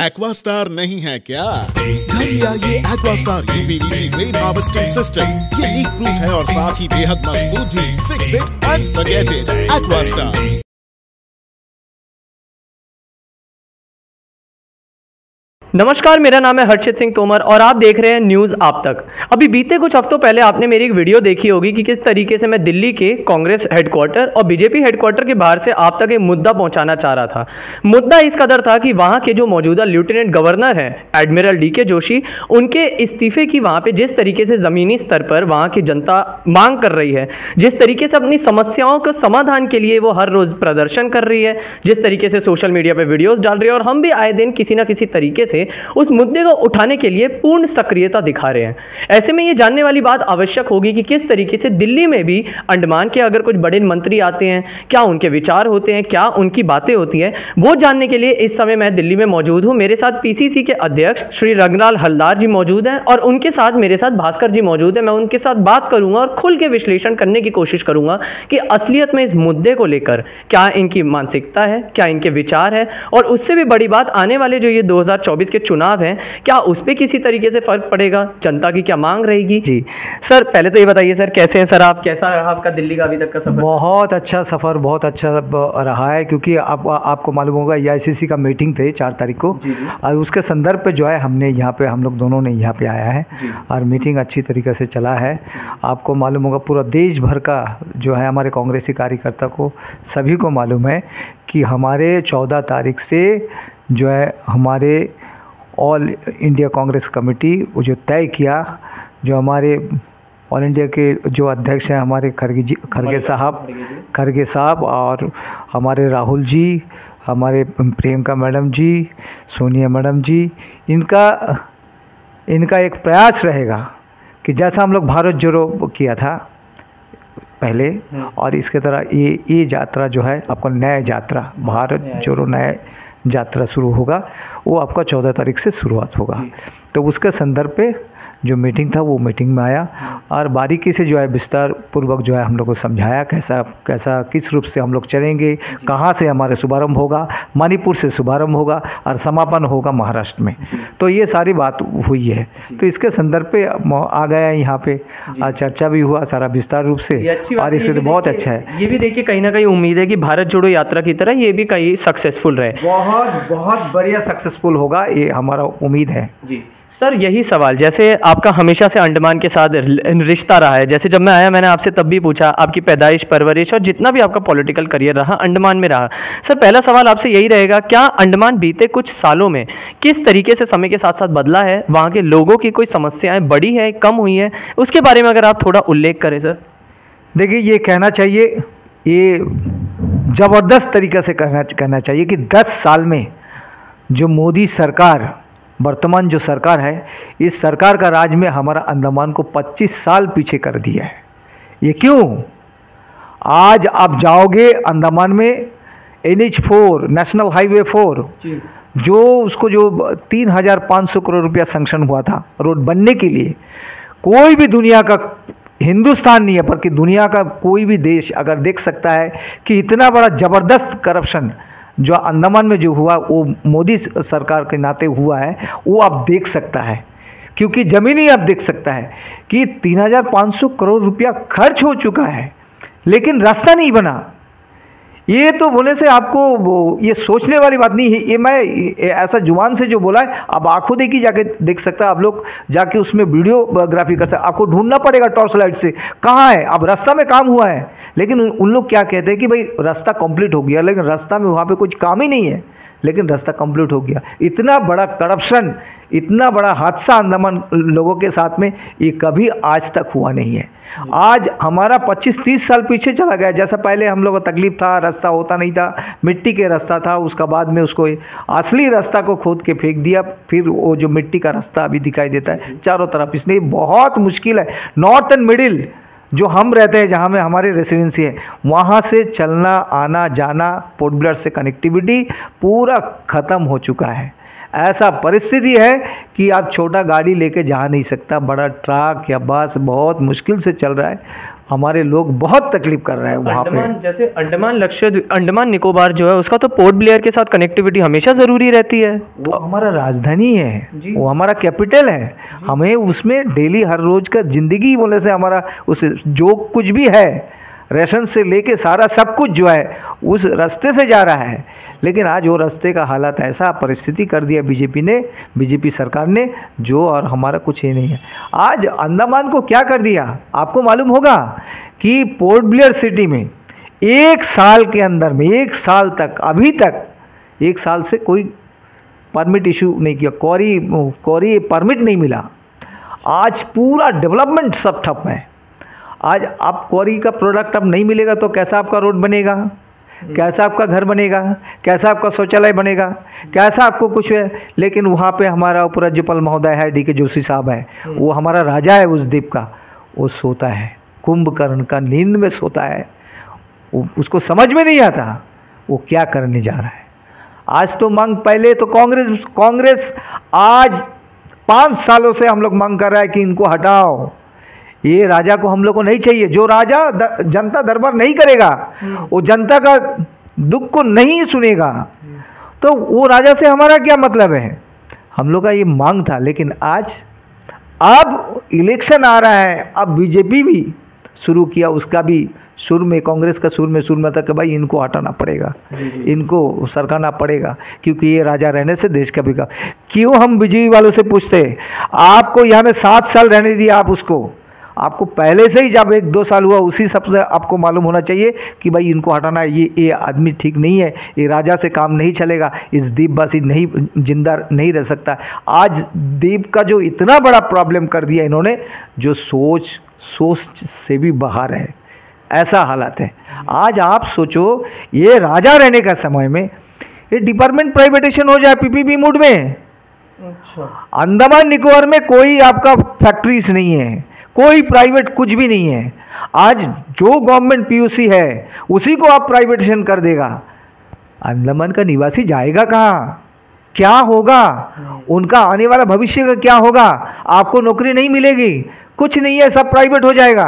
Aquastar नहीं है क्या? घर ले आइए Aquastar UPVC rain harvesting system. ये लीक प्रूफ है और साथ ही बेहद मजबूत भी। Fix it and forget it. Aquastar. नमस्कार, मेरा नाम है हर्षित सिंह तोमर और आप देख रहे हैं न्यूज़ आप तक। अभी बीते कुछ हफ्तों पहले आपने मेरी एक वीडियो देखी होगी कि किस तरीके से मैं दिल्ली के कांग्रेस हेडक्वार्टर और बीजेपी हेडक्वार्टर के बाहर से आप तक एक मुद्दा पहुंचाना चाह रहा था। मुद्दा इस कदर था कि वहां के जो मौजूदा लेफ्टिनेंट गवर्नर हैं एडमिरल डीके जोशी, उनके इस्तीफे की वहां पे जिस तरीके से ज़मीनी स्तर पर वहां की जनता मांग कर रही है, जिस तरीके से अपनी समस्याओं के समाधान के लिए वो हर रोज़ प्रदर्शन कर रही है, जिस तरीके से सोशल मीडिया पर वीडियोज़ डाल रही है, और हम भी आए दिन किसी ना किसी तरीके से उस मुद्दे को उठाने के लिए पूर्ण सक्रियता दिखा रहे हैं। ऐसे में ये जानने वाली बात आवश्यक होगी कि किस तरीके से दिल्ली में भी अंडमान के अगर कुछ बड़े मंत्री आते हैं, क्या उनके विचार होते हैं, क्या उनकी बातें होती हैं, वो जानने के लिए इस समय मैं दिल्ली में मौजूद हूं। मेरे साथ पीसीसी के अध्यक्ष श्री रंगलाल हलदार जी मौजूद हैं और उनके साथ मेरे साथ भास्कर जी मौजूद हैं। मैं उनके साथ बात करूंगा और खुल के विश्लेषण करने की कोशिश करूंगा कि असलियत में इस मुद्दे को लेकर क्या इनकी मानसिकता है, क्या इनके विचार है, और उससे भी बड़ी बात आने वाले जो ये 2024 के चुनाव हैं, क्या उस पर किसी तरीके से फर्क पड़ेगा, जनता की क्या मांग रहेगी। जी सर, पहले तो ये बताइए सर, कैसे हैं सर आप, कैसा रहा आपका दिल्ली का अभी तक का सफर? बहुत अच्छा सफ़र, बहुत अच्छा रहा है, क्योंकि आपको मालूम होगा EICC का मीटिंग थे 4 तारीख को, और उसके संदर्भ पे जो है हमने यहाँ पे, हम लोग दोनों ने यहाँ पे आया है और मीटिंग अच्छी तरीके से चला है। आपको मालूम होगा पूरा देश भर का जो है हमारे कांग्रेसी कार्यकर्ता को सभी को मालूम है कि हमारे 14 तारीख से जो है हमारे ऑल इंडिया कांग्रेस कमेटी वो जो तय किया, जो हमारे ऑल इंडिया के जो अध्यक्ष हैं हमारे खरगे साहब और हमारे राहुल जी, हमारे प्रियंका मैडम जी, सोनिया मैडम जी, इनका एक प्रयास रहेगा कि जैसा हम लोग भारत जोड़ो किया था पहले, और इसके तरह ये यात्रा जो है आपको नया यात्रा भारत जोड़ो नया यात्रा शुरू होगा, वो आपका 14 तारीख से शुरुआत होगा। तो उसके संदर्भ पे जो मीटिंग था वो मीटिंग में आया और बारीकी से जो है विस्तार पूर्वक जो है हम लोग को समझाया कैसा किस रूप से हम लोग चलेंगे, कहाँ से हमारे शुभारंभ होगा, मणिपुर से शुभारंभ होगा और समापन होगा महाराष्ट्र में। तो ये सारी बात हुई है, तो इसके संदर्भ पे आ गया यहाँ पे, चर्चा भी हुआ सारा विस्तार रूप से, और इसलिए बहुत अच्छा है। ये भी देखिए कहीं ना कहीं उम्मीद है कि भारत जोड़ो यात्रा की तरह ये भी कहीं सक्सेसफुल रहे। बहुत बढ़िया सक्सेसफुल होगा, ये हमारा उम्मीद है जी। सर, यही सवाल, जैसे आपका हमेशा से अंडमान के साथ रिश्ता रहा है, जैसे जब मैं आया मैंने आपसे तब भी पूछा, आपकी पैदाइश, परवरिश और जितना भी आपका पॉलिटिकल करियर रहा अंडमान में रहा। सर, पहला सवाल आपसे यही रहेगा, क्या अंडमान बीते कुछ सालों में किस तरीके से समय के साथ साथ बदला है, वहाँ के लोगों की कोई समस्याएं बढ़ी है, कम हुई है, उसके बारे में अगर आप थोड़ा उल्लेख करें। सर देखिए, ये कहना चाहिए, ये ज़बरदस्त तरीक़े से कहना चाहिए कि 10 साल में जो मोदी सरकार, वर्तमान जो सरकार है, इस सरकार का राज में हमारा अंडमान को 25 साल पीछे कर दिया है। ये क्यों? आज आप जाओगे अंडमान में NH4 नेशनल हाईवे 4 जो उसको जो 3500 करोड़ रुपया सैंक्शन हुआ था रोड बनने के लिए, कोई भी दुनिया का, हिंदुस्तान नहीं है बल्कि दुनिया का कोई भी देश अगर देख सकता है कि इतना बड़ा ज़बरदस्त करप्शन जो अंडमान में जो हुआ वो मोदी सरकार के नाते हुआ है, वो आप देख सकता है, क्योंकि ज़मीन ही आप देख सकता है कि 3500 करोड़ रुपया खर्च हो चुका है लेकिन रास्ता नहीं बना। ये तो बोले से आपको ये सोचने वाली बात नहीं है, ये मैं ऐसा जुबान से जो बोला है, अब आंखों देखी जाके देख सकता है, आप लोग जाके उसमें वीडियोग्राफी कर सकते, आपको ढूंढना पड़ेगा टॉर्च लाइट से कहाँ है। अब रास्ता में काम हुआ है, लेकिन उन लोग क्या कहते हैं कि भाई रास्ता कंप्लीट हो गया, लेकिन रास्ता में वहाँ पे कुछ काम ही नहीं है, लेकिन रास्ता कंप्लीट हो गया। इतना बड़ा करप्शन, इतना बड़ा हादसा अंडमान लोगों के साथ में ये कभी आज तक हुआ नहीं है। आज हमारा 25-30 साल पीछे चला गया। जैसा पहले हम लोगों को तकलीफ था, रास्ता होता नहीं था, मिट्टी के रास्ता था, उसका बाद में उसको असली रास्ता को खोद के फेंक दिया, फिर वो जो मिट्टी का रास्ता अभी दिखाई देता है चारों तरफ, इसलिए बहुत मुश्किल है। नॉर्थ एंड मिडिल जो हम रहते हैं, जहाँ में हमारी रेसिडेंसी है, वहाँ से चलना आना जाना, पोर्ट ब्लेयर से कनेक्टिविटी पूरा ख़त्म हो चुका है। ऐसा परिस्थिति है कि आप छोटा गाड़ी लेके जा नहीं सकता, बड़ा ट्रक या बस बहुत मुश्किल से चल रहा है। हमारे लोग बहुत तकलीफ कर रहे हैं वहाँ पे। जैसे अंडमान निकोबार जो है उसका तो पोर्ट ब्लेयर के साथ कनेक्टिविटी हमेशा ज़रूरी रहती है। वो हमारा राजधानी है, वो हमारा कैपिटल है, हमें उसमें डेली हर रोज़ का ज़िंदगी बोले से हमारा उस जो कुछ भी है राशन से लेके सारा सब कुछ जो है उस रास्ते से जा रहा है। लेकिन आज वो रास्ते का हालत ऐसा परिस्थिति कर दिया बीजेपी सरकार ने जो, और हमारा कुछ ही नहीं है। आज अंडमान को क्या कर दिया आपको मालूम होगा कि पोर्ट ब्लेयर सिटी में 1 साल के अंदर में 1 साल तक अभी तक 1 साल से कोई परमिट इशू नहीं किया, क्वारी परमिट नहीं मिला। आज पूरा डेवलपमेंट सब ठप है। आज आप क्वारी का प्रोडक्ट अब नहीं मिलेगा तो कैसा आपका रोड बनेगा, कैसा आपका घर बनेगा, कैसा आपका शौचालय बनेगा, कैसा आपको कुछ है। लेकिन वहाँ पे हमारा उपराज्यपाल महोदय है DK जोशी साहब है, वो हमारा राजा है उस द्वीप का, वो सोता है कुंभकर्ण का नींद में सोता है, उसको समझ में नहीं आता वो क्या करने जा रहा है। आज तो मांग, पहले तो कांग्रेस आज 5 सालों से हम लोग मांग कर रहा है कि इनको हटाओ, ये राजा को हम लोग को नहीं चाहिए। जो राजा जनता दरबार नहीं करेगा, वो जनता का दुख को नहीं सुनेगा, तो वो राजा से हमारा क्या मतलब है। हम लोग का ये मांग था। लेकिन आज अब इलेक्शन आ रहा है, अब बीजेपी भी शुरू किया, उसका भी सुर में, कांग्रेस का सुर में था कि भाई इनको हटाना पड़ेगा, इनको सरकाना पड़ेगा, क्योंकि ये राजा रहने से देश का विकास। क्यों हम बीजेपी वालों से पूछते हैं, आपको यहाँ में 7 साल रहने दिया, आप उसको, आपको पहले से ही जब 1-2 साल हुआ उसी सबसे आपको मालूम होना चाहिए कि भाई इनको हटाना है, ये आदमी ठीक नहीं है, ये राजा से काम नहीं चलेगा, इस द्वीपवासी नहीं जिंदा नहीं रह सकता। आज द्वीप का जो इतना बड़ा प्रॉब्लम कर दिया इन्होंने, जो सोच से भी बाहर है, ऐसा हालत है। आज आप सोचो, ये राजा रहने का समय में ये डिपार्टमेंट प्राइवेटाइजेशन हो जाए PPP मोड में। अच्छा। अंडमान निकोबार में कोई आपका फैक्ट्रीज नहीं है, कोई प्राइवेट कुछ भी नहीं है। आज जो गवर्नमेंट PUC है उसी को आप प्राइवेटाइजेशन कर देगा, अंडमान का निवासी जाएगा कहाँ, क्या होगा, उनका आने वाला भविष्य का क्या होगा। आपको नौकरी नहीं मिलेगी, कुछ नहीं है, सब प्राइवेट हो जाएगा।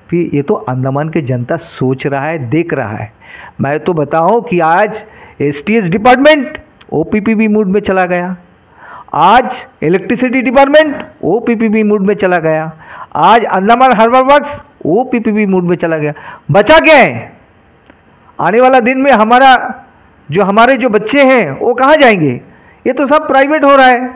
फिर ये तो अंडमान की जनता सोच रहा है, देख रहा है। मैं तो बताऊं कि आज STS डिपार्टमेंट OPPB मोड में चला गया, आज इलेक्ट्रिसिटी डिपार्टमेंट OPPB मोड में चला गया, आज Andaman harbour works OPPB mode में चला गया। बचा क्या है? आने वाला दिन में हमारे जो बच्चे हैं वो कहाँ जाएंगे? ये तो सब प्राइवेट हो रहा है,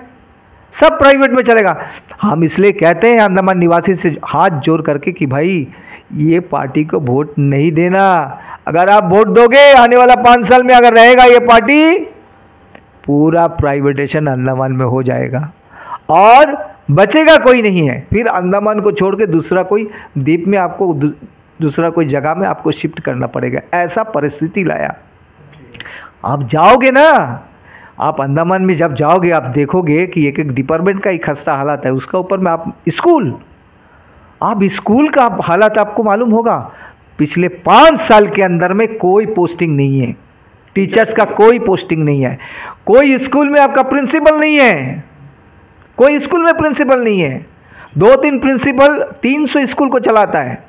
सब प्राइवेट में चलेगा। हम इसलिए कहते हैं अंडमान निवासी से हाथ जोड़ करके कि भाई ये पार्टी को वोट नहीं देना। अगर आप वोट दोगे, आने वाला 5 साल में अगर रहेगा ये पार्टी, पूरा प्राइवेटाइजेशन अंडमान में हो जाएगा और बचेगा कोई नहीं है। फिर अंडमान को छोड़ के दूसरा कोई द्वीप में आपको दूसरा कोई जगह में आपको शिफ्ट करना पड़ेगा, ऐसा परिस्थिति लाया। आप जाओगे ना, आप अंडमान में जब जाओगे आप देखोगे कि एक डिपार्टमेंट का एक खस्ता हालत है, उसका ऊपर में आप स्कूल का हालत आपको मालूम होगा। पिछले 5 साल के अंदर में कोई पोस्टिंग नहीं है, टीचर्स का कोई पोस्टिंग नहीं है, कोई स्कूल में आपका प्रिंसिपल नहीं है, कोई स्कूल में प्रिंसिपल नहीं है। 2-3 प्रिंसिपल 300 स्कूल को चलाता है।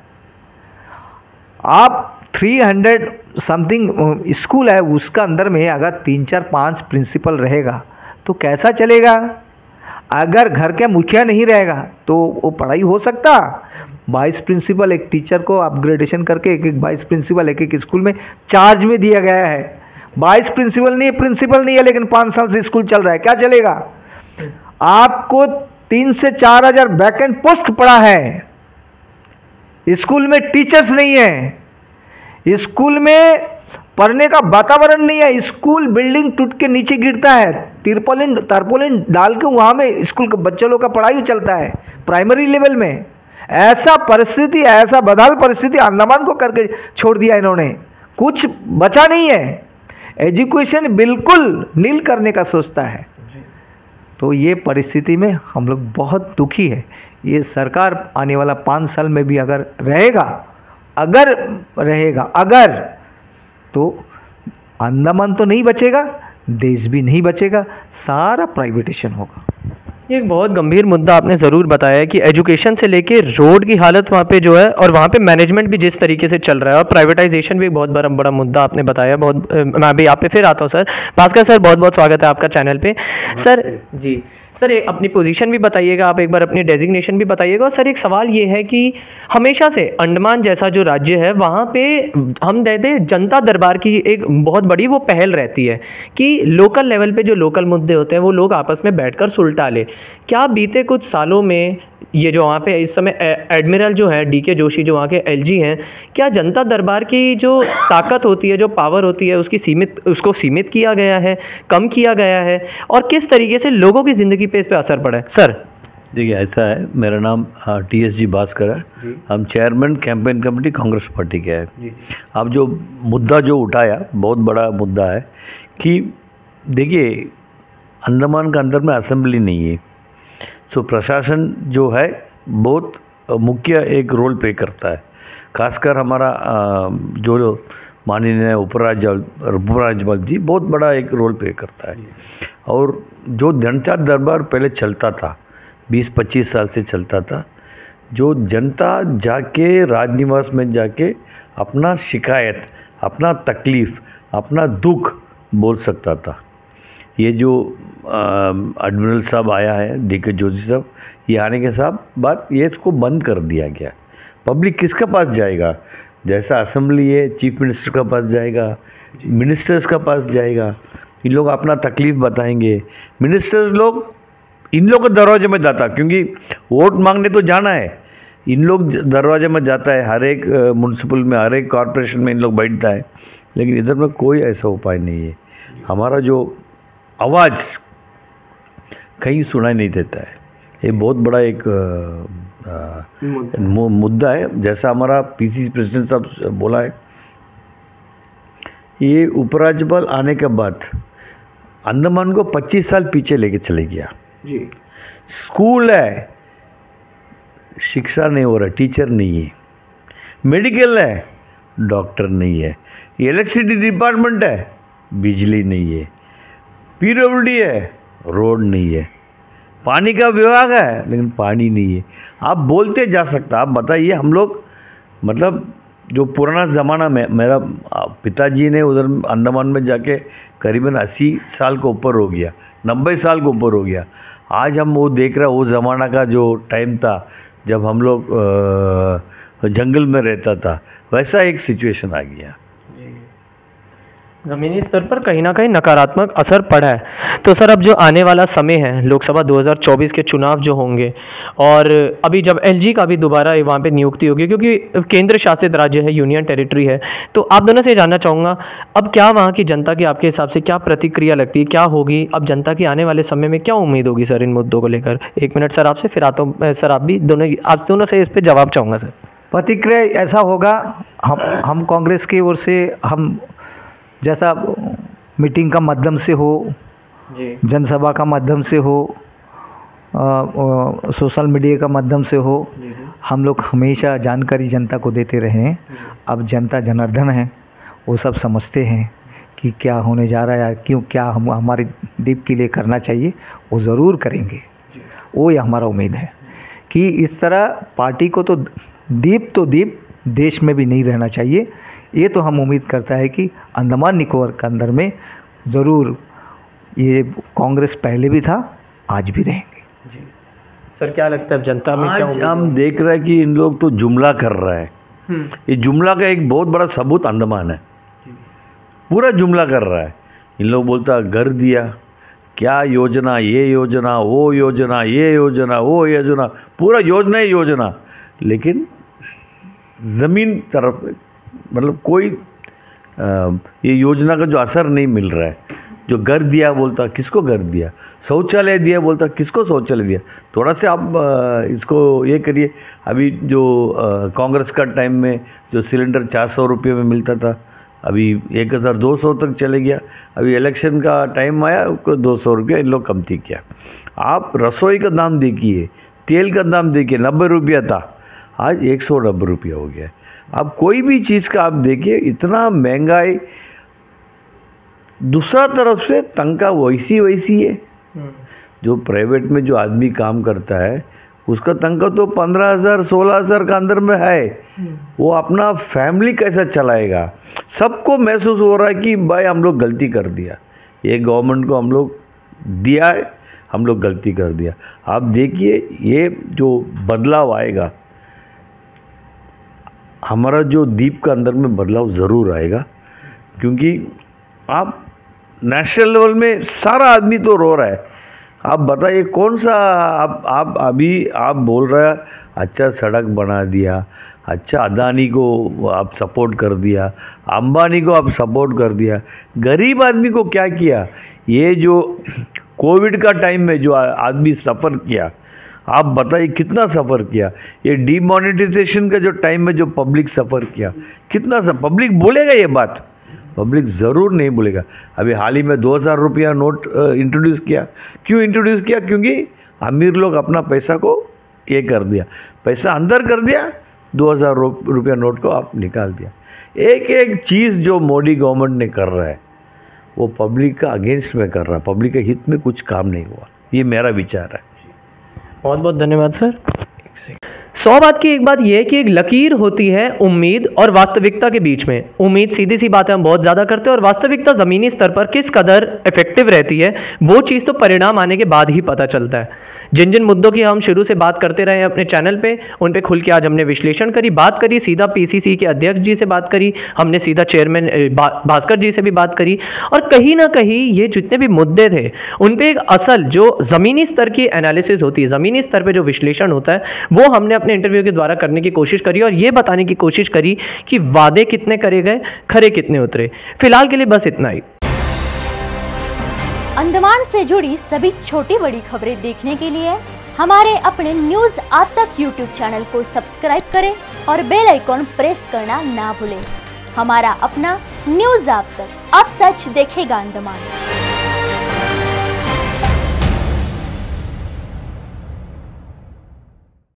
आप 300 समथिंग स्कूल है, उसका अंदर में अगर 3-4-5 प्रिंसिपल रहेगा तो कैसा चलेगा? अगर घर का मुखिया नहीं रहेगा तो वो पढ़ाई हो सकता? 22 प्रिंसिपल एक टीचर को अपग्रेडेशन करके एक वाइस प्रिंसिपल एक स्कूल में चार्ज में दिया गया है। 22 प्रिंसिपल नहीं है, लेकिन 5 साल से स्कूल चल रहा है, क्या चलेगा? आपको 3 से 4 हज़ार वैकेंट पोस्ट पड़ा है, स्कूल में टीचर्स नहीं है, स्कूल में पढ़ने का वातावरण नहीं है, स्कूल बिल्डिंग टूट के नीचे गिरता है, तारपोलिन डाल के वहाँ में स्कूल के बच्चों लोग का पढ़ाई चलता है प्राइमरी लेवल में। ऐसा परिस्थिति, ऐसा बदहाल परिस्थिति अंडमान को करके छोड़ दिया इन्होंने, कुछ बचा नहीं है। एजुकेशन बिल्कुल नील करने का सोचता है। तो ये परिस्थिति में हम लोग बहुत दुखी है। ये सरकार आने वाला 5 साल में भी अगर रहेगा तो अंडमान तो नहीं बचेगा, देश भी नहीं बचेगा, सारा प्राइवेटाइजेशन होगा। ये एक बहुत गंभीर मुद्दा आपने ज़रूर बताया है कि एजुकेशन से लेके रोड की हालत वहाँ पे जो है और वहाँ पे मैनेजमेंट भी जिस तरीके से चल रहा है और प्राइवेटाइजेशन भी एक बहुत बड़ा बड़ा मुद्दा आपने बताया। बहुत मैं अभी आप पे फिर आता हूँ सर। भास्कर सर, बहुत बहुत स्वागत है आपका चैनल पे। सर जी सर, अपनी पोजीशन भी बताइएगा, आप एक बार अपनी डेजिग्नेशन भी बताइएगा। और सर एक सवाल ये है कि हमेशा से अंडमान जैसा जो राज्य है वहाँ पे हम कहते हैं जनता दरबार की एक बहुत बड़ी वो पहल रहती है कि लोकल लेवल पे जो लोकल मुद्दे होते हैं वो लोग आपस में बैठकर सुलटा ले। क्या बीते कुछ सालों में ये जो वहाँ पे इस समय एडमिरल जो है डीके जोशी जो वहाँ के एलजी हैं, क्या जनता दरबार की जो ताकत होती है, जो पावर होती है, उसको सीमित किया गया है, कम किया गया है, और किस तरीके से लोगों की ज़िंदगी पे इस पर असर पड़ा है? सर देखिए, ऐसा है, मेरा नाम TSG भास्कर है। हम chairman campaign committee Congress party के हैं। अब जो मुद्दा जो उठाया बहुत बड़ा मुद्दा है कि देखिए, अंडमान के अंदर में असेंबली नहीं है, तो प्रशासन जो है बहुत मुख्य एक रोल प्ले करता है। खासकर हमारा जो माननीय उपराज्यपाल जी बहुत बड़ा एक रोल प्ले करता है। और जो जनता दरबार पहले चलता था, 20-25 साल से चलता था, जो जनता जाके राजनिवास में जाके अपना शिकायत, अपना तकलीफ़, अपना दुख बोल सकता था। ये जो एडमिरल साहब आया है, डीके जोशी साहब, ये आने के साथ बाद ये इसको बंद कर दिया गया। पब्लिक किसके पास जाएगा? जैसा असेंबली है, चीफ मिनिस्टर के पास जाएगा, मिनिस्टर्स का पास जाएगा, इन लोग अपना तकलीफ़ बताएंगे। मिनिस्टर्स लोग इन लोग के दरवाजे में जाता, क्योंकि वोट मांगने तो जाना है, इन लोग दरवाजे में जाता है। हर एक म्यूनसिपल में, हर एक कॉरपोरेशन में इन लोग बैठता है, लेकिन इधर में कोई ऐसा उपाय नहीं है। हमारा जो आवाज़ कहीं सुनाई नहीं देता है। ये बहुत बड़ा एक मुद्दा है। जैसा हमारा PCC प्रेसिडेंट साहब बोला है, ये उपराज्यपाल आने के बाद अंडमान को 25 साल पीछे लेके चले गया जी। स्कूल है, शिक्षा नहीं हो रहा, टीचर नहीं है। मेडिकल है, डॉक्टर नहीं है। इलेक्ट्रिसिटी डिपार्टमेंट है, बिजली नहीं है। PWD है, रोड नहीं है। पानी का विभाग है, लेकिन पानी नहीं है। आप बोलते जा सकता, आप बताइए। हम लोग मतलब जो पुराना ज़माना में, मेरा पिताजी ने उधर अंडमान में जाके करीबन 80 साल के ऊपर हो गया, 90 साल के ऊपर हो गया। आज हम वो देख रहे, वो ज़माना का जो टाइम था जब हम लोग जंगल में रहता था, वैसा एक सिचुएशन आ गया। ज़मीनी स्तर पर कहीं ना कहीं नकारात्मक असर पड़ा है। तो सर अब जो आने वाला समय है, लोकसभा 2024 के चुनाव जो होंगे, और अभी जब LG का भी दोबारा वहाँ पे नियुक्ति होगी, क्योंकि केंद्र शासित राज्य है, यूनियन टेरिटरी है, तो आप दोनों से जानना चाहूँगा अब क्या वहाँ की जनता की आपके हिसाब से क्या प्रतिक्रिया लगती है, क्या होगी अब जनता की आने वाले समय में, क्या उम्मीद होगी सर इन मुद्दों को लेकर? 1 मिनट सर आपसे, फिर आता हूँ सर, आप दोनों से इस पर जवाब चाहूँगा सर। प्रतिक्रिया ऐसा होगा, हम कांग्रेस की ओर से, हम जैसा मीटिंग का माध्यम से हो, जनसभा का माध्यम से हो, सोशल मीडिया का माध्यम से हो, हम लोग हमेशा जानकारी जनता को देते रहे हैं। अब जनता जनार्दन है, वो सब समझते हैं कि क्या होने जा रहा है, क्यों, क्या हम हमारे द्वीप के लिए करना चाहिए, वो ज़रूर करेंगे। वो ये हमारा उम्मीद है कि इस तरह पार्टी को तो द्वीप देश में भी नहीं रहना चाहिए। ये तो हम उम्मीद करता है कि अंडमान निकोबार के अंदर में ज़रूर ये कांग्रेस पहले भी था, आज भी रहेंगे। जी सर, क्या लगता है जनता में क्या आज हम देख रहे हैं कि इन लोग तो जुमला कर रहा है। ये जुमला का एक बहुत बड़ा सबूत अंडमान है, पूरा जुमला कर रहा है। इन लोग बोलता घर दिया, क्या योजना, ये योजना, वो योजना, ये योजना, वो योजना, पूरा योजना ही योजना, लेकिन ज़मीन तरफ मतलब कोई ये योजना का जो असर नहीं मिल रहा है। जो घर दिया बोलता, किसको घर दिया? शौचालय दिया बोलता, किसको शौचालय दिया? थोड़ा से आप इसको ये करिए। अभी जो कांग्रेस का टाइम में जो सिलेंडर 400 रुपये में मिलता था, अभी 1200 तक चले गया। अभी इलेक्शन का टाइम आया, 200 रुपया इन लोग कमती किया। आप रसोई का दाम देखिए, तेल का दाम देखिए, 90 रुपया था, आज 190 रुपया हो गया। अब कोई भी चीज़ का आप देखिए, इतना महंगाई। दूसरा तरफ से तनख्वाह वैसी है, जो प्राइवेट में जो आदमी काम करता है उसका तनख्वाह तो 15,000 16,000 का अंदर में है। वो अपना फैमिली कैसा चलाएगा? सबको महसूस हो रहा है कि भाई हम लोग गलती कर दिया, ये गवर्नमेंट को हम लोग दिया है, हम लोग गलती कर दिया। आप देखिए ये जो बदलाव आएगा, हमारा जो द्वीप का अंदर में बदलाव ज़रूर आएगा, क्योंकि आप नेशनल लेवल में सारा आदमी तो रो रहा है। आप बताइए कौन सा आप अभी आप बोल रहे हैं अच्छा सड़क बना दिया, अच्छा अदानी को आप सपोर्ट कर दिया, अंबानी को आप सपोर्ट कर दिया, गरीब आदमी को क्या किया? ये जो कोविड का टाइम में जो आदमी सफ़र किया, आप बताइए कितना सफ़र किया? ये डीमोनेटाइजेशन का जो टाइम में जो पब्लिक सफ़र किया, कितना पब्लिक बोलेगा ये बात? पब्लिक ज़रूर नहीं बोलेगा। अभी हाल ही में 2,000 रुपया नोट इंट्रोड्यूस किया। क्यों इंट्रोड्यूस किया? क्योंकि अमीर लोग अपना पैसा को ये कर दिया, पैसा अंदर कर दिया, 2,000 रुपया नोट को आप निकाल दिया। एक एक चीज़ जो मोदी गवर्नमेंट ने कर रहा है वो पब्लिक का अगेंस्ट में कर रहा है, पब्लिक के हित में कुछ काम नहीं हुआ। ये मेरा विचार है। बहुत बहुत धन्यवाद सर। 100 बात की एक बात यह है कि एक लकीर होती है उम्मीद और वास्तविकता के बीच में। उम्मीद सीधी सी बात है हम बहुत ज़्यादा करते हैं, और वास्तविकता ज़मीनी स्तर पर किस कदर इफेक्टिव रहती है वो चीज़ तो परिणाम आने के बाद ही पता चलता है। जिन जिन मुद्दों की हम शुरू से बात करते रहे हैं अपने चैनल पे, उन पे खुल के आज हमने विश्लेषण करी, बात करी, सीधा पीसीसी के अध्यक्ष जी से बात करी, हमने सीधा चेयरमैन भास्कर जी से भी बात करी, और कहीं ना कहीं ये जितने भी मुद्दे थे उन पे एक असल जो ज़मीनी स्तर की एनालिसिस होती है, ज़मीनी स्तर पे जो विश्लेषण होता है, वो हमने अपने इंटरव्यू के द्वारा करने की कोशिश करी और ये बताने की कोशिश करी कि वादे कितने करे गए, खरे कितने उतरे। फिलहाल के लिए बस इतना ही। अंडमान से जुड़ी सभी छोटी बड़ी खबरें देखने के लिए हमारे अपने न्यूज आज तक यूट्यूब चैनल को सब्सक्राइब करें और बेल आइकॉन प्रेस करना ना भूलें। हमारा अपना न्यूज आज तक, अब सच देखेगा अंडमान।